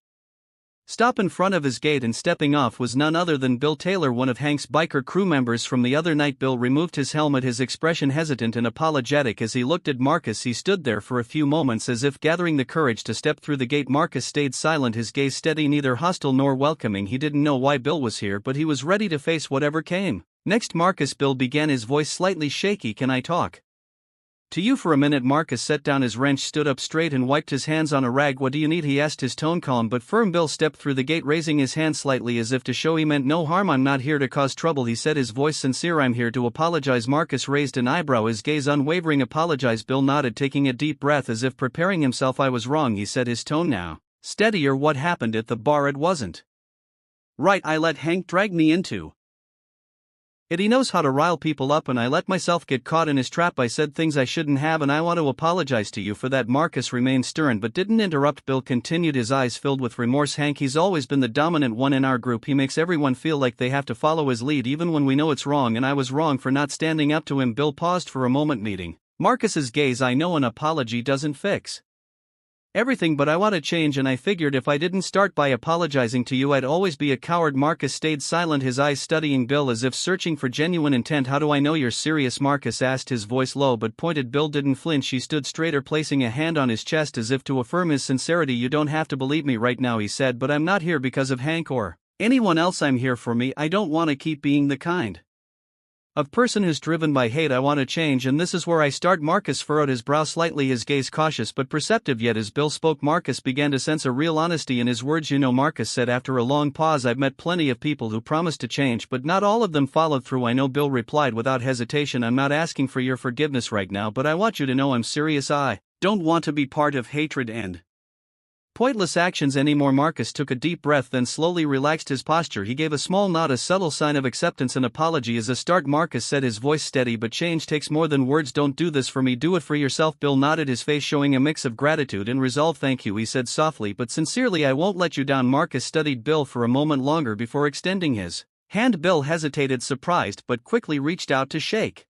stop in front of his gate, and stepping off was none other than Bill Taylor, one of Hank's biker crew members from the other night. Bill removed his helmet, his expression hesitant and apologetic as he looked at Marcus. He stood there for a few moments as if gathering the courage to step through the gate. Marcus stayed silent, his gaze steady, neither hostile nor welcoming. He didn't know why Bill was here, but he was ready to face whatever came next. Marcus, Bill began, his voice slightly shaky, can I talk to you for a minute? Marcus set down his wrench, stood up straight, and wiped his hands on a rag. What do you need? He asked, his tone calm but firm. Bill stepped through the gate, raising his hand slightly as if to show he meant no harm. I'm not here to cause trouble, he said, his voice sincere. I'm here to apologize. Marcus raised an eyebrow, his gaze unwavering. Apologize? Bill nodded, taking a deep breath as if preparing himself. I was wrong, he said, his tone now steadier. What happened at the bar? It wasn't right. I let Hank drag me into He knows how to rile people up, and I let myself get caught in his trap. I said things I shouldn't have, and I want to apologize to you for that." Marcus remained stern but didn't interrupt. Bill continued, his eyes filled with remorse. "Hank, he's always been the dominant one in our group. He makes everyone feel like they have to follow his lead even when we know it's wrong, and I was wrong for not standing up to him." Bill paused for a moment, meeting Marcus's gaze. "I know an apology doesn't fix everything, but I want to change, and I figured if I didn't start by apologizing to you, I'd always be a coward." Marcus stayed silent, his eyes studying Bill as if searching for genuine intent. "How do I know you're serious?" Marcus asked, his voice low but pointed. Bill didn't flinch. He stood straighter, placing a hand on his chest as if to affirm his sincerity. "You don't have to believe me right now," he said, "but I'm not here because of Hank or anyone else. I'm here for me. I don't want to keep being the kind of person who's driven by hate. I want to change, and this is where I start." Marcus furrowed his brow slightly, his gaze cautious but perceptive. Yet as Bill spoke, Marcus began to sense a real honesty in his words. "You know," Marcus said after a long pause, "I've met plenty of people who promised to change, but not all of them followed through." "I know," Bill replied without hesitation. "I'm not asking for your forgiveness right now, but I want you to know I'm serious. I don't want to be part of hatred and pointless actions anymore." Marcus took a deep breath, then slowly relaxed his posture. He gave a small nod, a subtle sign of acceptance. "An apology is a start," Marcus said, his voice steady, "but change takes more than words. Don't do this for me, do it for yourself." Bill nodded, his face showing a mix of gratitude and resolve. "Thank you," he said softly but sincerely. "I won't let you down." Marcus studied Bill for a moment longer before extending his hand. Bill hesitated, surprised, but quickly reached out to shake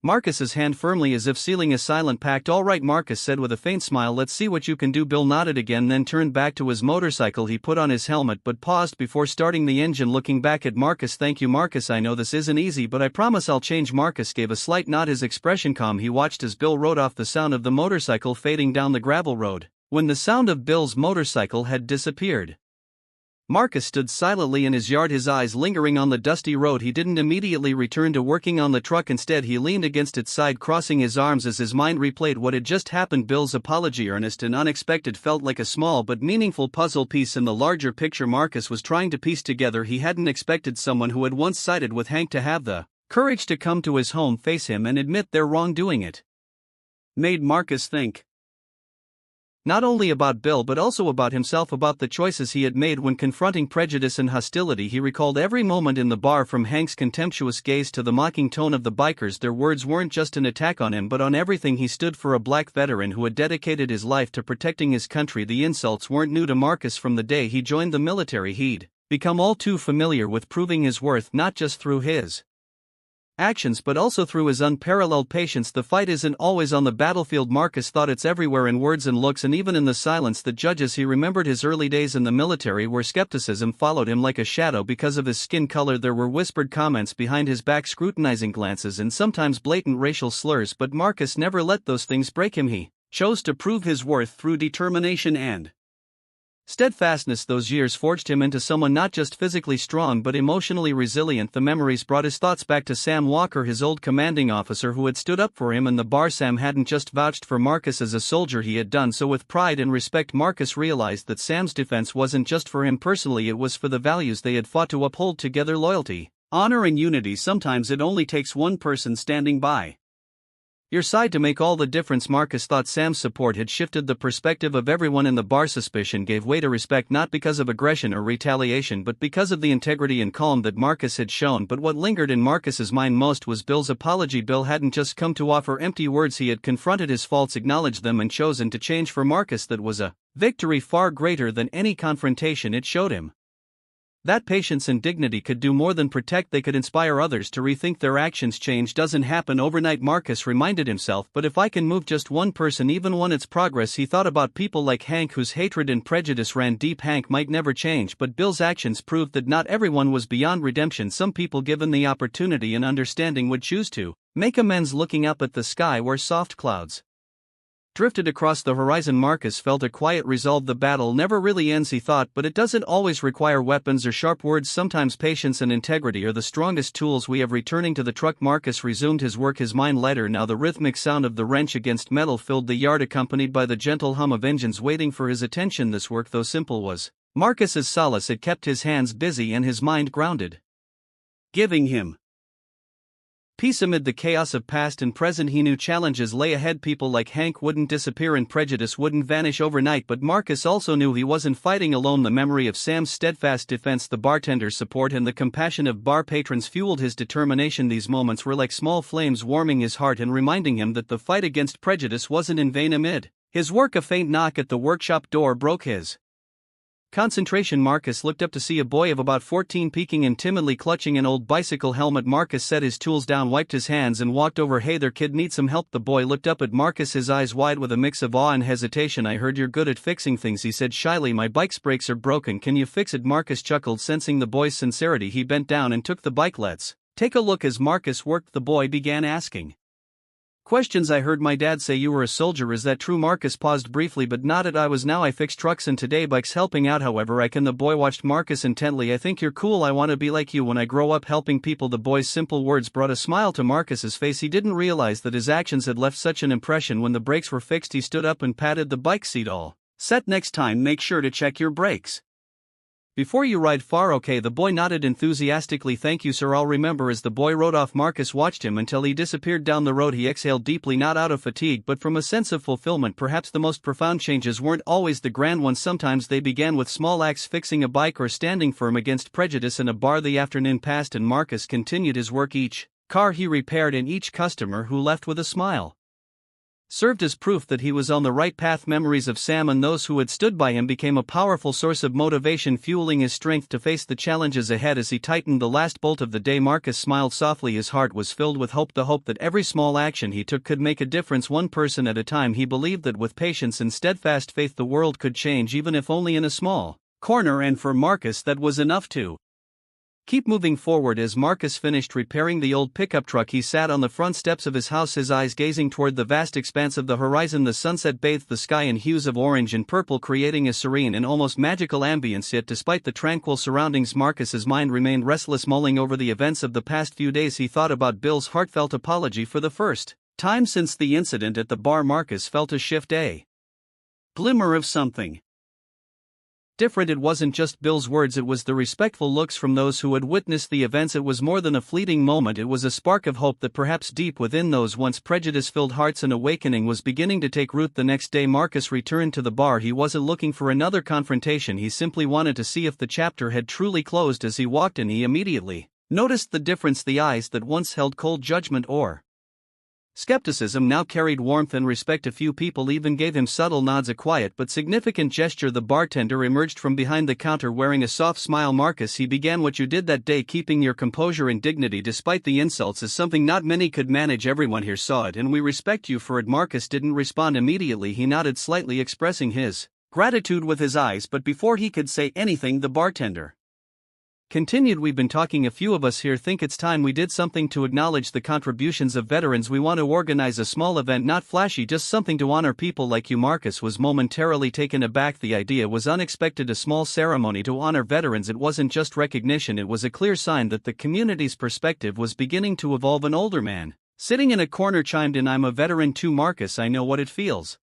Marcus's hand firmly as if sealing a silent pact. "All right," Marcus said with a faint smile, "let's see what you can do." Bill nodded again, then turned back to his motorcycle. He put on his helmet but paused before starting the engine, looking back at Marcus. "Thank you, Marcus. I know this isn't easy, but I promise I'll change." Marcus gave a slight nod, his expression calm. He watched as Bill rode off, the sound of the motorcycle fading down the gravel road. When the sound of Bill's motorcycle had disappeared, Marcus stood silently in his yard, his eyes lingering on the dusty road. He didn't immediately return to working on the truck. Instead, he leaned against its side, crossing his arms as his mind replayed what had just happened. Bill's apology, earnest and unexpected, felt like a small but meaningful puzzle piece in the larger picture Marcus was trying to piece together. He hadn't expected someone who had once sided with Hank to have the courage to come to his home, face him, and admit their wrongdoing. It made Marcus think not only about Bill but also about himself, about the choices he had made when confronting prejudice and hostility. He recalled every moment in the bar, from Hank's contemptuous gaze to the mocking tone of the bikers. Their words weren't just an attack on him but on everything he stood for, a black veteran who had dedicated his life to protecting his country. The insults weren't new to Marcus from the day he joined the military. He'd become all too familiar with proving his worth, not just through his actions but also through his unparalleled patience. The fight isn't always on the battlefield, Marcus thought. It's everywhere, in words and looks, and even in the silence that judges. He remembered his early days in the military, where skepticism followed him like a shadow because of his skin color. There were whispered comments behind his back, scrutinizing glances, and sometimes blatant racial slurs, but Marcus never let those things break him. He chose to prove his worth through determination and steadfastness. Those years forged him into someone not just physically strong but emotionally resilient. The memories brought his thoughts back to Sam Walker, his old commanding officer who had stood up for him in the bar. Sam hadn't just vouched for Marcus as a soldier, he had done so with pride and respect. Marcus realized that Sam's defense wasn't just for him personally, it was for the values they had fought to uphold together: loyalty, honor, and unity. Sometimes it only takes one person standing by your side to make all the difference. Marcus thought Sam's support had shifted the perspective of everyone in the bar. Suspicion gave way to respect, not because of aggression or retaliation but because of the integrity and calm that Marcus had shown. But what lingered in Marcus's mind most was Bill's apology. Bill hadn't just come to offer empty words, he had confronted his faults, acknowledged them, and chosen to change. For Marcus, that was a victory far greater than any confrontation. It showed him that patience and dignity could do more than protect, they could inspire others to rethink their actions. Change doesn't happen overnight, Marcus reminded himself, but if I can move just one person, even one, it's progress. He thought about people like Hank, whose hatred and prejudice ran deep. Hank might never change, but Bill's actions proved that not everyone was beyond redemption. Some people, given the opportunity and understanding, would choose to make amends. Looking up at the sky where soft clouds drifted across the horizon, Marcus felt a quiet resolve. The battle never really ends, he thought, but it doesn't always require weapons or sharp words. Sometimes patience and integrity are the strongest tools we have. Returning to the truck, Marcus resumed his work, his mind lighter now. The rhythmic sound of the wrench against metal filled the yard, accompanied by the gentle hum of engines waiting for his attention. This work, though simple, was Marcus's solace. It kept his hands busy and his mind grounded, giving him Peace amid the chaos of past and present. He knew challenges lay ahead. People like Hank wouldn't disappear and prejudice wouldn't vanish overnight, but Marcus also knew he wasn't fighting alone. The memory of Sam's steadfast defense, the bartender's support, and the compassion of bar patrons fueled his determination. These moments were like small flames warming his heart and reminding him that the fight against prejudice wasn't in vain. Amid his work, a faint knock at the workshop door broke his concentration. Marcus looked up to see a boy of about 14 peeking and timidly clutching an old bicycle helmet. Marcus set his tools down, wiped his hands, and walked over. "Hey there, kid, need some help?" The boy looked up at Marcus, his eyes wide with a mix of awe and hesitation. "I heard you're good at fixing things," he said shyly. "My bike's brakes are broken. Can you fix it?" Marcus chuckled, sensing the boy's sincerity. He bent down and took the bike. "Let's take a look." As Marcus worked, the boy began asking questions. "I heard my dad say you were a soldier. Is that true?" Marcus paused briefly but nodded. "I was. Now I fix trucks and today bikes, helping out however I can." The boy watched Marcus intently. "I think you're cool. I want to be like you when I grow up, helping people." The boy's simple words brought a smile to Marcus's face. He didn't realize that his actions had left such an impression. When the brakes were fixed, he stood up and patted the bike seat. "All set. Next time make sure to check your brakes before you ride far, okay?" The boy nodded enthusiastically. "Thank you, sir. I'll remember." As the boy rode off, Marcus watched him until he disappeared down the road. He exhaled deeply, not out of fatigue but from a sense of fulfillment. Perhaps the most profound changes weren't always the grand ones. Sometimes they began with small acts, fixing a bike or standing firm against prejudice in a bar. The afternoon passed and Marcus continued his work. Each car he repaired and each customer who left with a smile served as proof that he was on the right path. Memories of Sam and those who had stood by him became a powerful source of motivation, fueling his strength to face the challenges ahead. As he tightened the last bolt of the day, Marcus smiled softly. His heart was filled with hope, the hope that every small action he took could make a difference, one person at a time. He believed that with patience and steadfast faith the world could change, even if only in a small corner, and for Marcus that was enough to keep moving forward. As Marcus finished repairing the old pickup truck, he sat on the front steps of his house, his eyes gazing toward the vast expanse of the horizon. The sunset bathed the sky in hues of orange and purple, creating a serene and almost magical ambience. Yet despite the tranquil surroundings, Marcus's mind remained restless, mulling over the events of the past few days. He thought about Bill's heartfelt apology. For the first time since the incident at the bar, Marcus felt a shift, a glimmer of something different. It wasn't just Bill's words, it was the respectful looks from those who had witnessed the events. It was more than a fleeting moment, it was a spark of hope that perhaps deep within those once prejudice-filled hearts an awakening was beginning to take root. The next day Marcus returned to the bar. He wasn't looking for another confrontation, he simply wanted to see if the chapter had truly closed. As he walked in, he immediately noticed the difference. The eyes that once held cold judgment or skepticism now carried warmth and respect. A few people even gave him subtle nods, a quiet but significant gesture. The bartender emerged from behind the counter wearing a soft smile. "Marcus," he began, "what you did that day, keeping your composure and dignity despite the insults, is something not many could manage. Everyone here saw it and we respect you for it." Marcus didn't respond immediately. He nodded slightly, expressing his gratitude with his eyes, but before he could say anything the bartender continued, "We've been talking, a few of us here think it's time we did something to acknowledge the contributions of veterans. We want to organize a small event, not flashy, just something to honor people like you." Marcus was momentarily taken aback. The idea was unexpected, a small ceremony to honor veterans. It wasn't just recognition, it was a clear sign that the community's perspective was beginning to evolve. An older man sitting in a corner chimed in, "I'm a veteran too, Marcus. I know what it feels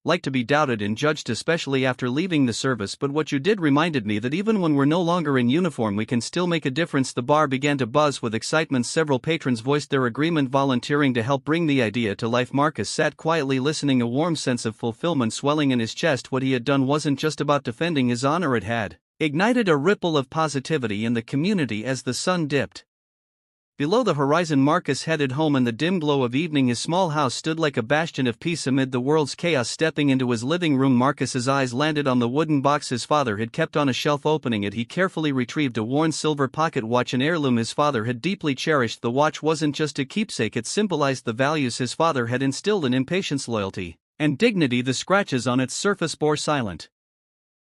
like to be doubted and judged, especially after leaving the service, but what you did reminded me that even when we're no longer in uniform we can still make a difference." The bar began to buzz with excitement. Several patrons voiced their agreement, volunteering to help bring the idea to life. Marcus sat quietly listening, a warm sense of fulfillment swelling in his chest. What he had done wasn't just about defending his honor, it had ignited a ripple of positivity in the community. As the sun dipped below the horizon, Marcus headed home. In the dim glow of evening, his small house stood like a bastion of peace amid the world's chaos. Stepping into his living room, Marcus's eyes landed on the wooden box his father had kept on a shelf. Opening it, he carefully retrieved a worn silver pocket watch, an heirloom his father had deeply cherished. The watch wasn't just a keepsake, it symbolized the values his father had instilled in him: patience, loyalty, and dignity. The scratches on its surface bore silent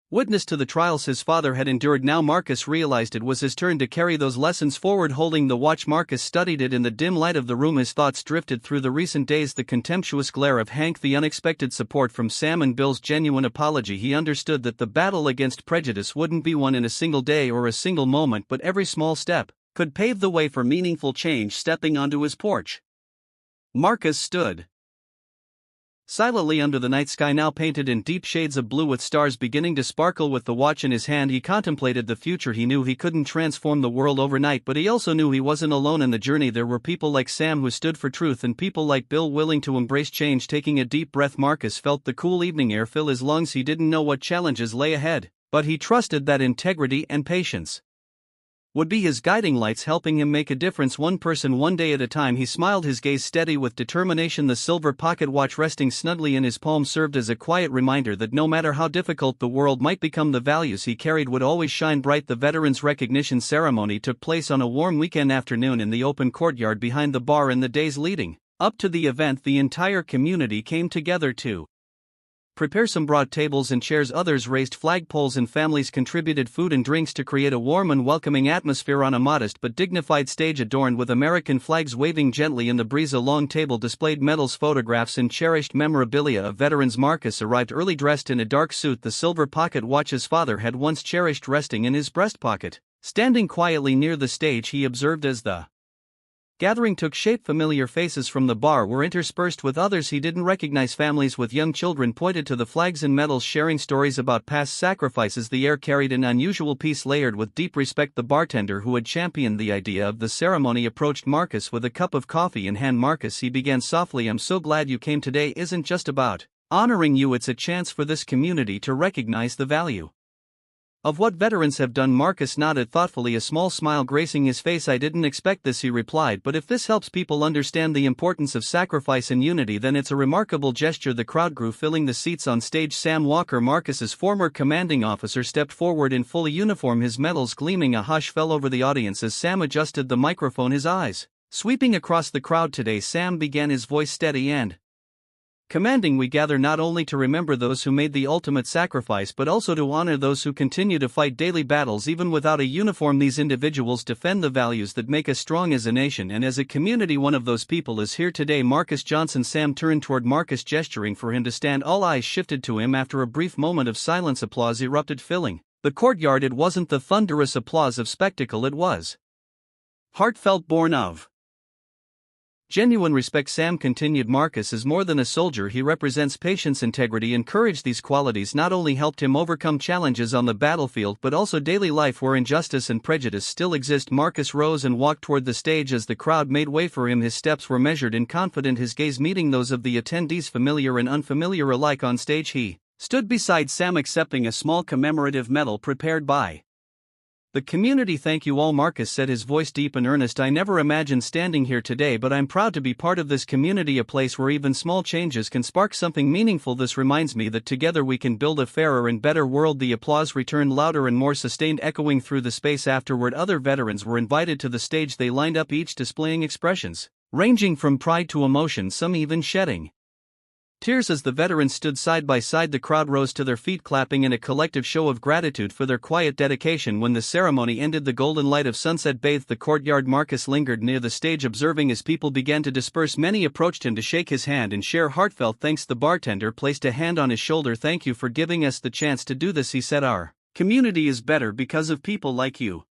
witness to the trials his father had endured. Now Marcus realized it was his turn to carry those lessons forward. Holding the watch, Marcus studied it in the dim light of the room. His thoughts drifted through the recent days, the contemptuous glare of Hank, the unexpected support from Sam, and Bill's genuine apology. He understood that the battle against prejudice wouldn't be won in a single day or a single moment, but every small step could pave the way for meaningful change. Stepping onto his porch, Marcus stood Silently under the night sky now painted in deep shades of blue with stars beginning to sparkle with the watch in his hand, he contemplated the future. He knew he couldn't transform the world overnight, but he also knew he wasn't alone in the journey. There were people like Sam who stood for truth and people like Bill willing to embrace change. Taking a deep breath, Marcus felt the cool evening air fill his lungs. He didn't know what challenges lay ahead, but he trusted that integrity and patience would be his guiding lights, helping him make a difference one person one day at a time. He smiled, his gaze steady with determination. The silver pocket watch resting snugly in his palm served as a quiet reminder that no matter how difficult the world might become, the values he carried would always shine bright. The veterans' recognition ceremony took place on a warm weekend afternoon in the open courtyard behind the bar. In the days leading up to the event, the entire community came together to prepare some broad tables and chairs. Others raised flagpoles and families contributed food and drinks to create a warm and welcoming atmosphere on a modest but dignified stage adorned with American flags waving gently in the breeze. A long table displayed medals, photographs, and cherished memorabilia of veterans. Marcus arrived early, dressed in a dark suit, the silver pocket watch his father had once cherished resting in his breast pocket. Standing quietly near the stage, he observed as the gathering took shape. Familiar faces from the bar were interspersed with others he didn't recognize. Families with young children pointed to the flags and medals, sharing stories about past sacrifices. The air carried an unusual peace layered with deep respect. The bartender who had championed the idea of the ceremony approached Marcus with a cup of coffee in hand. Marcus, he began softly, I'm so glad you came. Today isn't just about honoring you, it's a chance for this community to recognize the value of what veterans have done. Marcus nodded thoughtfully, a small smile gracing his face. I didn't expect this, he replied, but if this helps people understand the importance of sacrifice and unity, then it's a remarkable gesture. The crowd grew, filling the seats on stage. Sam Walker, Marcus's former commanding officer, stepped forward in full uniform, his medals gleaming. A hush fell over the audience as Sam adjusted the microphone, his eyes sweeping across the crowd. Today, Sam began, his voice steady and commanding, we gather not only to remember those who made the ultimate sacrifice but also to honor those who continue to fight daily battles even without a uniform. These individuals defend the values that make us strong as a nation and as a community. One of those people is here today, Marcus Johnson. Sam turned toward Marcus, gesturing for him to stand. All eyes shifted to him. After a brief moment of silence, applause erupted, filling the courtyard. It wasn't the thunderous applause of spectacle, it was heartfelt, born of genuine respect. Sam continued, Marcus is more than a soldier, he represents patience, integrity, and courage. These qualities not only helped him overcome challenges on the battlefield but also daily life where injustice and prejudice still exist. Marcus rose and walked toward the stage as the crowd made way for him. His steps were measured and confident, his gaze meeting those of the attendees, familiar and unfamiliar alike. On stage, he stood beside Sam, accepting a small commemorative medal prepared by the community. Thank you all, Marcus said, his voice deep and earnest. I never imagined standing here today, but I'm proud to be part of this community, a place where even small changes can spark something meaningful. This reminds me that together we can build a fairer and better world. The applause returned, louder and more sustained, echoing through the space. Afterward, other veterans were invited to the stage. They lined up, each displaying expressions ranging from pride to emotion, some even shedding tears as the veterans stood side by side. The crowd rose to their feet, clapping in a collective show of gratitude for their quiet dedication. When the ceremony ended, the golden light of sunset bathed the courtyard. Marcus lingered near the stage, observing as people began to disperse. Many approached him to shake his hand and share heartfelt thanks. The bartender placed a hand on his shoulder. Thank you for giving us the chance to do this, he said. Our community is better because of people like you.